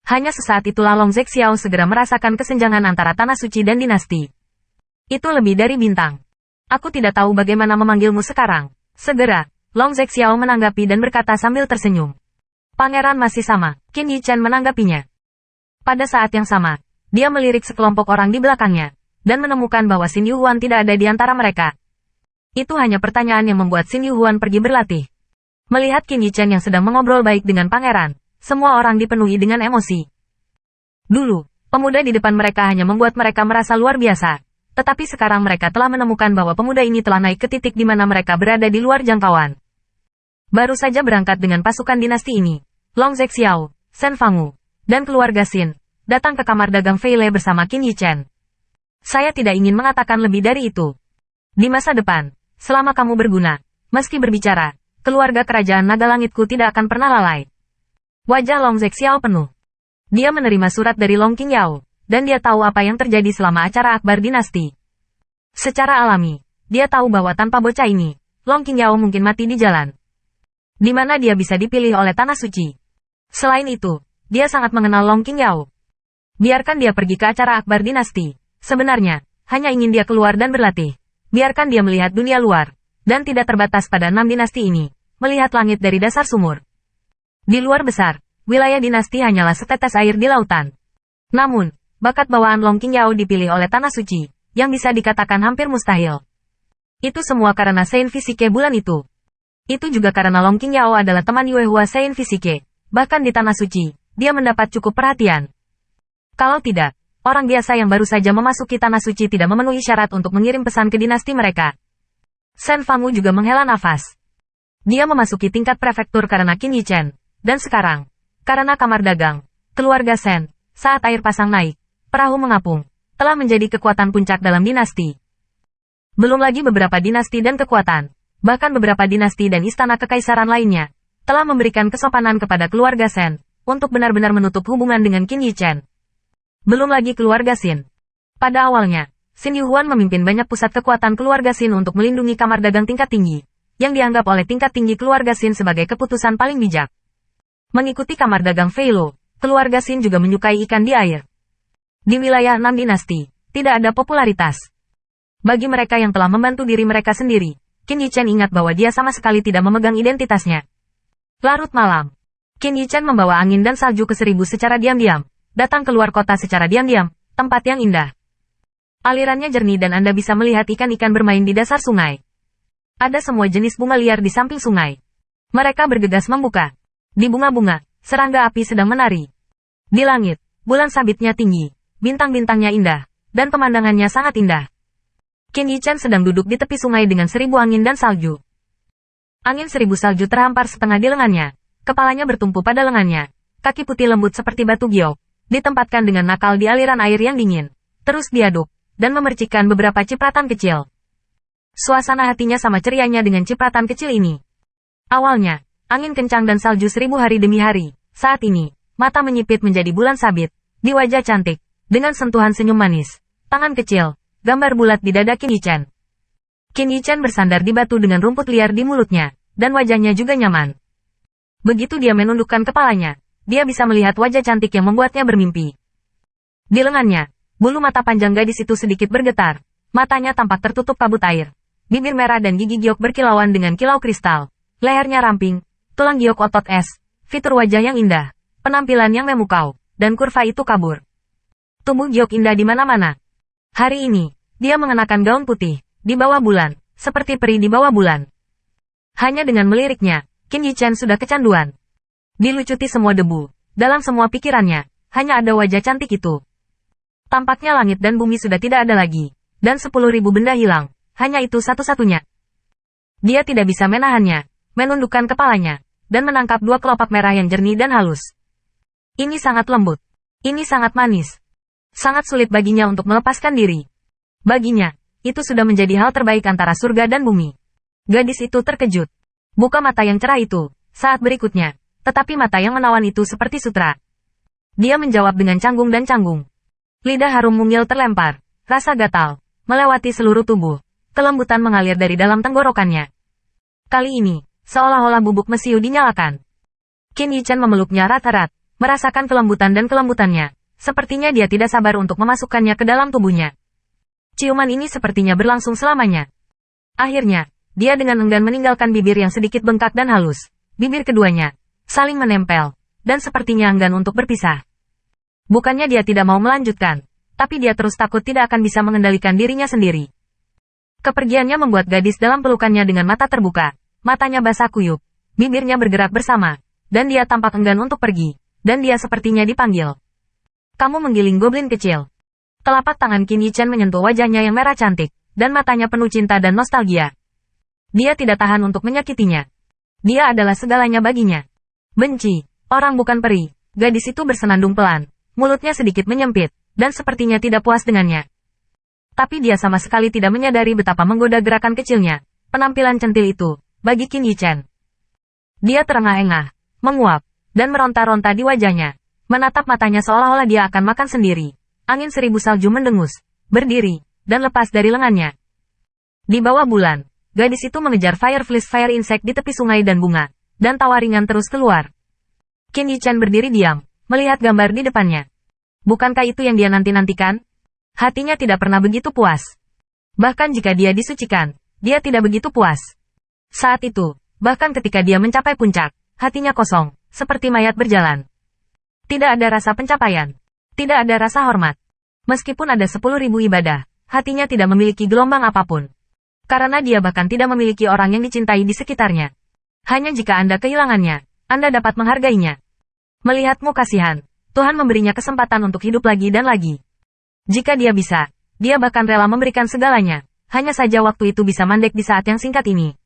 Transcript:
Hanya sesaat itulah Long Zhexiao segera merasakan kesenjangan antara tanah suci dan dinasti. Itu lebih dari bintang. Aku tidak tahu bagaimana memanggilmu sekarang. Segera, Long Zhexiao menanggapi dan berkata sambil tersenyum. Pangeran masih sama, Qin Yichen menanggapinya. Pada saat yang sama, dia melirik sekelompok orang di belakangnya, dan menemukan bahwa Xin Yuhuan tidak ada di antara mereka. Itu hanya pertanyaan yang membuat Xin Yuhuan pergi berlatih. Melihat Qin Yichen yang sedang mengobrol baik dengan pangeran, semua orang dipenuhi dengan emosi. Dulu, pemuda di depan mereka hanya membuat mereka merasa luar biasa. Tetapi sekarang mereka telah menemukan bahwa pemuda ini telah naik ke titik di mana mereka berada di luar jangkauan. Baru saja berangkat dengan pasukan dinasti ini, Long Zhexiao, Shen Fangu, dan keluarga Xin, datang ke kamar dagang Feile bersama Qin Yichen. Saya tidak ingin mengatakan lebih dari itu. Di masa depan, selama kamu berguna, meski berbicara, keluarga kerajaan naga langitku tidak akan pernah lalai. Wajah Long Zhexiao penuh. Dia menerima surat dari Long Qingyao, dan dia tahu apa yang terjadi selama acara Akbar Dinasti. Secara alami, dia tahu bahwa tanpa bocah ini, Long Qingyao mungkin mati di jalan. Di mana dia bisa dipilih oleh Tanah Suci. Selain itu, dia sangat mengenal Long Qingyao. Biarkan dia pergi ke acara Akbar Dinasti. Sebenarnya, hanya ingin dia keluar dan berlatih. Biarkan dia melihat dunia luar, dan tidak terbatas pada 6 dinasti ini, melihat langit dari dasar sumur. Di luar besar, wilayah dinasti hanyalah setetes air di lautan. Namun, bakat bawaan Long Qingyao dipilih oleh Tanah Suci, yang bisa dikatakan hampir mustahil. Itu semua karena Sein Fisike bulan itu. Itu juga karena Long Qingyao adalah teman Yuehua Sein Fisike. Bahkan di Tanah Suci, dia mendapat cukup perhatian. Kalau tidak, orang biasa yang baru saja memasuki Tanah Suci tidak memenuhi syarat untuk mengirim pesan ke dinasti mereka. Shen Fangu juga menghela nafas. Dia memasuki tingkat prefektur karena Qin Yichen. Dan sekarang, karena kamar dagang, keluarga Shen, saat air pasang naik, perahu mengapung, telah menjadi kekuatan puncak dalam dinasti. Belum lagi beberapa dinasti dan kekuatan, bahkan beberapa dinasti dan istana kekaisaran lainnya, telah memberikan kesopanan kepada keluarga Shen, untuk benar-benar menutup hubungan dengan Qin Yichen. Belum lagi keluarga Xin. Pada awalnya, Xin Yuhuan memimpin banyak pusat kekuatan keluarga Xin untuk melindungi kamar dagang tingkat tinggi, yang dianggap oleh tingkat tinggi keluarga Xin sebagai keputusan paling bijak. Mengikuti kamar dagang Feilo, keluarga Xin juga menyukai ikan di air. Di wilayah 6 dinasti, tidak ada popularitas. Bagi mereka yang telah membantu diri mereka sendiri, Qin Yichen ingat bahwa dia sama sekali tidak memegang identitasnya. Larut malam, Qin Yichen membawa angin dan salju ke 1000 secara diam-diam, datang keluar kota secara diam-diam, tempat yang indah. Alirannya jernih dan Anda bisa melihat ikan-ikan bermain di dasar sungai. Ada semua jenis bunga liar di samping sungai. Mereka bergegas membuka. Di bunga-bunga, serangga api sedang menari. Di langit, bulan sabitnya tinggi, bintang-bintangnya indah, dan pemandangannya sangat indah. Qin Yichen sedang duduk di tepi sungai dengan 1000 angin dan salju. Angin 1000 salju terhampar setengah di lengannya, kepalanya bertumpu pada lengannya, kaki putih lembut seperti batu giok, ditempatkan dengan nakal di aliran air yang dingin, terus diaduk, dan memercikkan beberapa cipratan kecil. Suasana hatinya sama cerianya dengan cipratan kecil ini. Awalnya, angin kencang dan salju 1000 hari demi hari. Saat ini, mata menyipit menjadi bulan sabit, di wajah cantik, dengan sentuhan senyum manis, tangan kecil, gambar bulat di dada Qin Yichen. Qin Yichen bersandar di batu dengan rumput liar di mulutnya, dan wajahnya juga nyaman. Begitu dia menundukkan kepalanya, dia bisa melihat wajah cantik yang membuatnya bermimpi. Di lengannya, bulu mata panjang gadis itu sedikit bergetar, matanya tampak tertutup kabut air, bibir merah dan gigi giok berkilauan dengan kilau kristal, lehernya ramping, tulang giok otot es, fitur wajah yang indah, penampilan yang memukau, dan kurva itu kabur. Tubuh giok indah di mana-mana. Hari ini, dia mengenakan gaun putih, di bawah bulan, seperti peri di bawah bulan. Hanya dengan meliriknya, Qin Yichen sudah kecanduan. Dilucuti semua debu, dalam semua pikirannya, hanya ada wajah cantik itu. Tampaknya langit dan bumi sudah tidak ada lagi, dan 10.000 benda hilang, hanya itu satu-satunya. Dia tidak bisa menahannya, menundukkan kepalanya, dan menangkap 2 kelopak merah yang jernih dan halus. Ini sangat lembut. Ini sangat manis. Sangat sulit baginya untuk melepaskan diri. Baginya, itu sudah menjadi hal terbaik antara surga dan bumi. Gadis itu terkejut. Buka mata yang cerah itu, saat berikutnya, tetapi mata yang menawan itu seperti sutra. Dia menjawab dengan canggung dan canggung. Lidah harum mungil terlempar, rasa gatal, melewati seluruh tubuh, kelembutan mengalir dari dalam tenggorokannya. Kali ini, seolah-olah bubuk mesiu dinyalakan. Qin Yichen memeluknya erat-erat, merasakan kelembutan dan kelembutannya. Sepertinya dia tidak sabar untuk memasukkannya ke dalam tubuhnya. Ciuman ini sepertinya berlangsung selamanya. Akhirnya, dia dengan enggan meninggalkan bibir yang sedikit bengkak dan halus. Bibir keduanya saling menempel, dan sepertinya enggan untuk berpisah. Bukannya dia tidak mau melanjutkan, tapi dia terus takut tidak akan bisa mengendalikan dirinya sendiri. Kepergiannya membuat gadis dalam pelukannya dengan mata terbuka, matanya basah kuyup, bibirnya bergerak bersama, dan dia tampak enggan untuk pergi, dan dia sepertinya dipanggil. Kamu menggiling goblin kecil. Telapak tangan Qin Yichen menyentuh wajahnya yang merah cantik, dan matanya penuh cinta dan nostalgia. Dia tidak tahan untuk menyakitinya. Dia adalah segalanya baginya. Benci, orang bukan peri. Gadis itu bersenandung pelan, mulutnya sedikit menyempit, dan sepertinya tidak puas dengannya. Tapi dia sama sekali tidak menyadari betapa menggoda gerakan kecilnya, penampilan centil itu, bagi Qin Yichen. Dia terengah-engah, menguap, dan meronta-ronta di wajahnya. Menatap matanya seolah-olah dia akan makan sendiri. Angin seribu salju mendengus, berdiri, dan lepas dari lengannya. Di bawah bulan, gadis itu mengejar fire insect di tepi sungai dan bunga, dan tawa ringan terus keluar. Qin Yichen berdiri diam, melihat gambar di depannya. Bukankah itu yang dia nanti-nantikan? Hatinya tidak pernah begitu puas. Bahkan jika dia disucikan, dia tidak begitu puas. Saat itu, bahkan ketika dia mencapai puncak, hatinya kosong, seperti mayat berjalan. Tidak ada rasa pencapaian. Tidak ada rasa hormat. Meskipun ada 10.000 ibadah, hatinya tidak memiliki gelombang apapun. Karena dia bahkan tidak memiliki orang yang dicintai di sekitarnya. Hanya jika Anda kehilangannya, Anda dapat menghargainya. Melihatmu kasihan, Tuhan memberinya kesempatan untuk hidup lagi dan lagi. Jika dia bisa, dia bahkan rela memberikan segalanya. Hanya saja waktu itu bisa mandek di saat yang singkat ini.